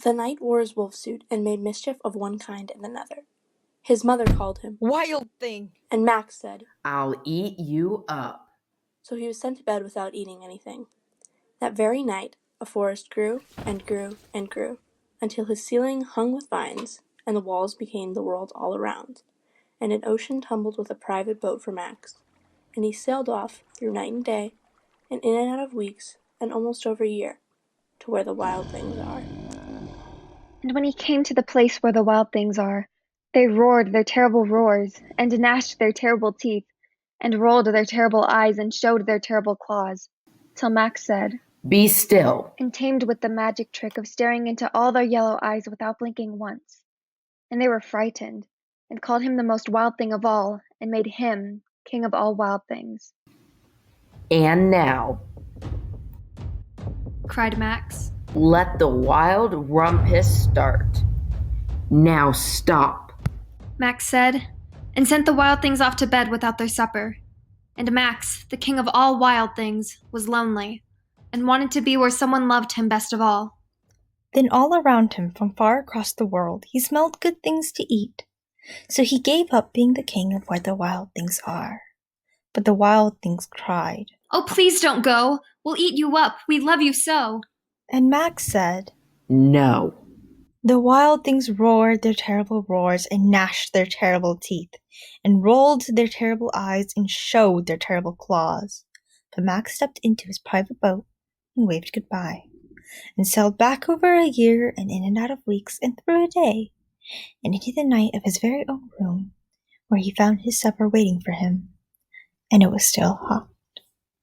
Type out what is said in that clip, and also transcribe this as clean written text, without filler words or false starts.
The knight wore his wolf suit and made mischief of one kind and another. His mother called him Wild thing. And Max said, "I'll eat you up." So he was sent to bed without eating anything. That very night a forest grew and grew and grew, until his ceiling hung with vines, and the walls became the world all around, and an ocean tumbled with a private boat for Max, and he sailed off through night and day, and in and out of weeks, and almost over a year, to where the wild things are. And when he came to the place where the wild things are, they roared their terrible roars, and gnashed their terrible teeth, and rolled their terrible eyes, and showed their terrible claws, till Max said, "Be still." and tamed with the magic trick of staring into all their yellow eyes without blinking once. And they were frightened, and called him the most wild thing of all, and made him king of all wild things. "And now," cried Max, "let the wild rumpus start. Now stop." Max said, and sent the wild things off to bed without their supper. And Max, the king of all wild things, was lonely, and wanted to be where someone loved him best of all. Then all around him, from far across the world, he smelled good things to eat. So he gave up being the king of where the wild things are. But the wild things cried, "Oh, please don't go! We'll eat you up! We love you so!" and Max said, "No." The wild things roared their terrible roars and gnashed their terrible teeth, and rolled their terrible eyes and showed their terrible claws. But Max stepped into his private boat and waved goodbye, and sailed back over a year and in and out of weeks and through a day, and into the night of his very own room, where he found his supper waiting for him, and it was still hot.